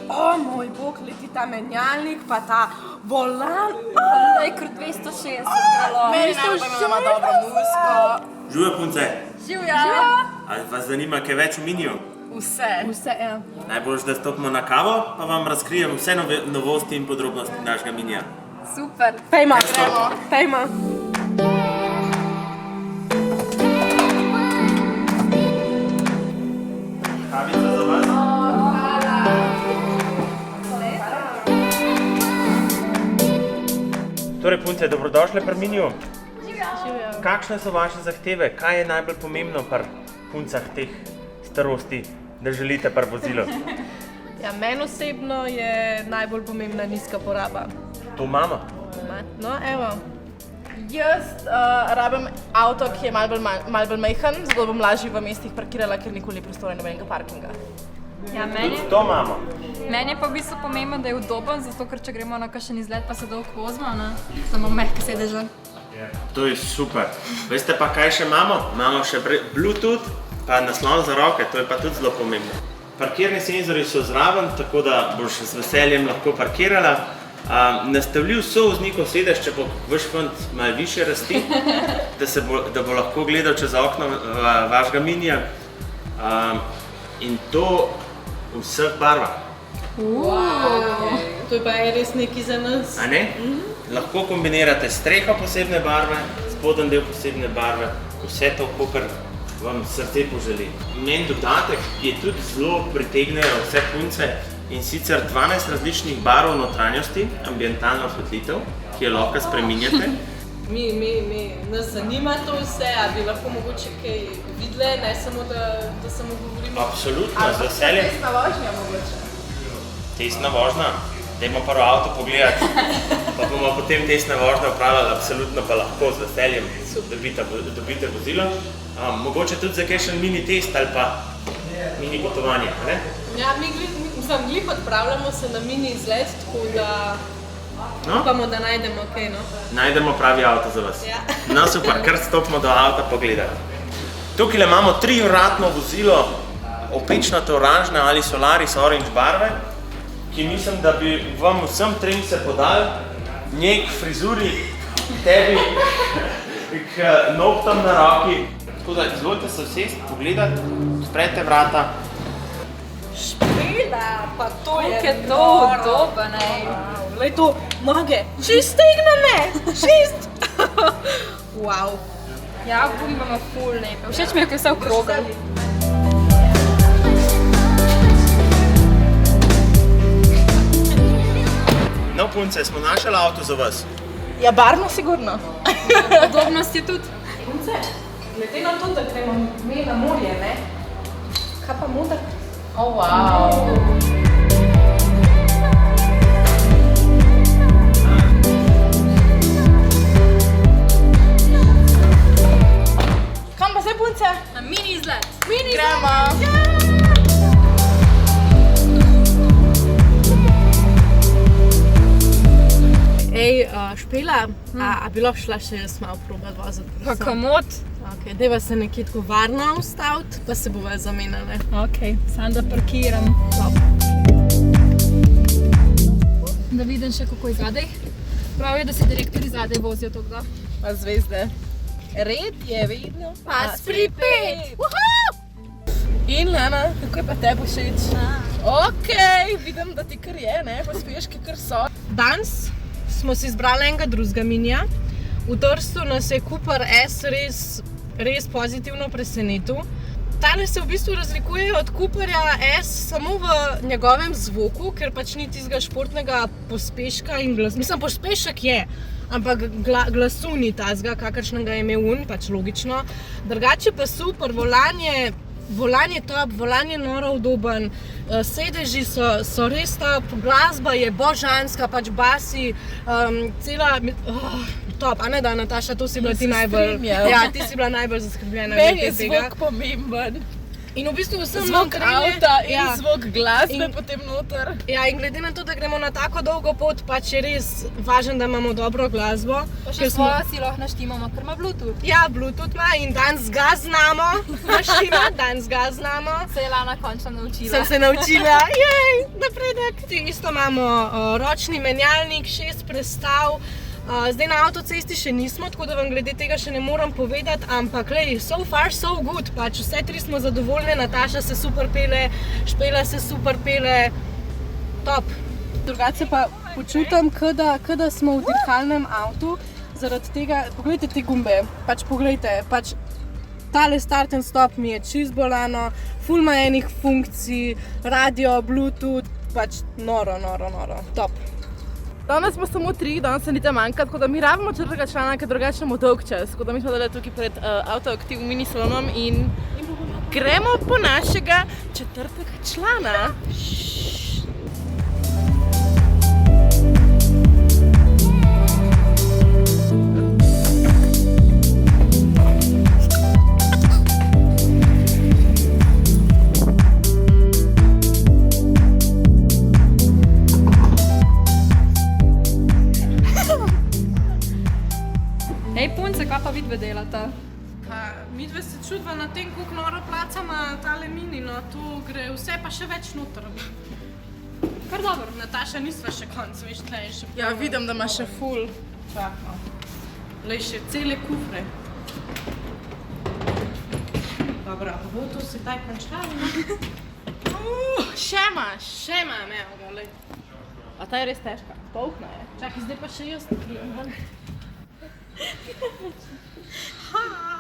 O moj bog, leti ta menjalnik, pa ta volan. Daj kar 260 grelo. Meni najbolj dobro muziko. Živijo punce, Živja. ali vas zanima kaj več o Miniju? Vse, ja. Najboljš, da stopimo na kavo, pa vam razkrijem vse novosti in podrobnosti našega Minija. Super. Pejma, pejma. Kavica za vas? Torej, punce, dobrodošle pri Miniju. Kakšne so vaše zahteve? Kaj je najbolj pomembno pri puncah teh starosti, da želite pri vozilu? Ja, meni osebno je najbolj pomembna nizka poraba. To imamo. No, evo. Jaz rabim avto, ki je malo bolj majhen, zato bom lažje v mestih parkirala, ker nikoli ni prostora nobenega parkinga. Ja, Tudi to imamo. meni je pa v bistvu pomembno, da je udoben, zato ker če gremo na kakšen izlet, pa se dolgo vozimo, ne? Samo mehke sedeže. To je super. Veste pa, kaj še imamo? Imamo še Bluetooth, pa naslon za roke, to je pa tudi zelo pomembno. Parkirni senzori so zraven, tako da boš z veseljem lahko parkirala. Nastavljiv sovoznikov sedež, če bo vaš fant malo više rasti, da bo lahko gledal čez okno vašega Minija. In to v vseh barvah. To je pa res nekaj za nas. A ne? Lahko kombinirate streho posebne barve, spodnji del posebne barve, vse to, kakor vam srce poželi. Njen dodatek je tudi zelo pritegnejo vse punce, in sicer 12 različnih barv notranjosti, ambientalna osvetlitev, ki jo lahko spreminjate. Nas zanima to vse, a bi lahko mogoče kaj videli, ne samo da samo govorimo. Absolutno, z veseljem. Testna vožnja mogoče. Testna vožnja, dajmo prvo avto pogledati, pa bomo potem testne vožnje upravljali, absolutno pa lahko z veseljem dobite vozilo. Mogoče tudi za kakšen mini test ali pa mini potovanje, ne? Ja, mi glih odpravljamo se na mini izlet, tako da upamo, da najdemo kaj, no. Najdemo pravi avto za vas. Ja. No super, kar stopimo do avta pogledati. Tukaj imamo 3-vratno vozilo, opečnato oranžne ali Solaris orange barve, ki mislim, da bi vam vsem trem se podal, njej k frizuri, tebi k nohtam na roki. Tako da izvolite se usesti, pogledati, odprete vrata. Špela, pa to Koliko je to udoben, ej. Glej to, noge, 6 stegnene, 6! Wow. Ja, gumi imamo ful lepe. Všeč mi je, ko je vse okrogel. No punce, smo našli avto za vas. Ja, barno sigurno. Udobnost je tudi. Punce, glede na to, da gremo mi na morje, ne? Kaj pa moda? Oh, wow. Kam pa zdaj, punce? Na mini izlet. Gremo! Ej, Špela, a bi lahko šla še jaz malo probat voziti? Pa komod. Ok, dajva se nekje tako varno ustaviti, pa se bova zamenjali. Ok, sam da parkiram. Da vidim še kako je zadaj. Prav je, da se direktori zadaj vozijo tako da. Pa zvezde. Red je vedno Pas pripet! In Lana, kako je pa tebi všeč? Ok, vidim, da ti kar je, ne? Pospeški kar so. Danes smo si izbrali enega drugega Minija. V Trstu nas je Cooper S res pozitivno presenetil. Tale se v bistvu razlikuje od Cooperja S samo v njegovem zvoku, ker pač ni tistega športnega pospeška in glas. Mislim, pospešek je, ampak glasu ni tazga, kakršnega je imel un, pač logično. Drugače pa super, volan je top, volan je noro udoben, sedeži so res top, glasba je božanska, pač basi, cela... Top, a ne da, Nataša, to si bila ti najbolj... Ja, ti si bila najbolj zaskrbljena. Meni je zvok pomemben. In v bistvu vsem Zvok avta in ja. zvok glasbe potem noter. Ja, in glede na to, da gremo na tako dolgo pot, pač je res važno, da imamo dobro glasbo. Pa še svojo si lahko naštimamo, ker ima Bluetooth. Ja, Bluetooth ima in danes ga znamo naštimati, danes ga znamo. Se je Lana končno naučila. Sem se naučila, jej, napredek. isto imamo ročni menjalnik, 6 prestav. Zdaj na avtocesti še nismo, tako da vam glede tega še ne moram povedati, ampak lej, so far so good, pač vse tri smo zadovoljne, Nataša se super pele, Špela se super pele, top. Drugače pa počutim, kot da smo v dirkalnem avtu, zaradi tega, poglejte te gumbe, pač poglejte, pač tale start and stop mi je čist bolano, ful ima enih funkcij, radio, bluetooth, pač noro, top. Danes smo samo 3, danes se niti manjka, tako da mi rabimo četrtega člana, ker drugače imamo dolg čas. Tako da mi smo dali tukaj pred Autoaktiv mini salonom in gremo po našega četrtega člana. Hej punce, kaj pa vidve delata? Midve se čudva na tem, koliko noro placa ima tale mini, no tu gre vse pa še več noter. Kar dobro, Nataša, nisva še konc, veš, tle je še... Ja, vidim, da ima še ful. Čakaj. Lej, še cele kufre. Dobro, bo to se taj končali? Še imaš. Še imam, evo ga, lej. A ta je res težka. Polkna je. Čakaj, zdaj pa še jaz nekrijem.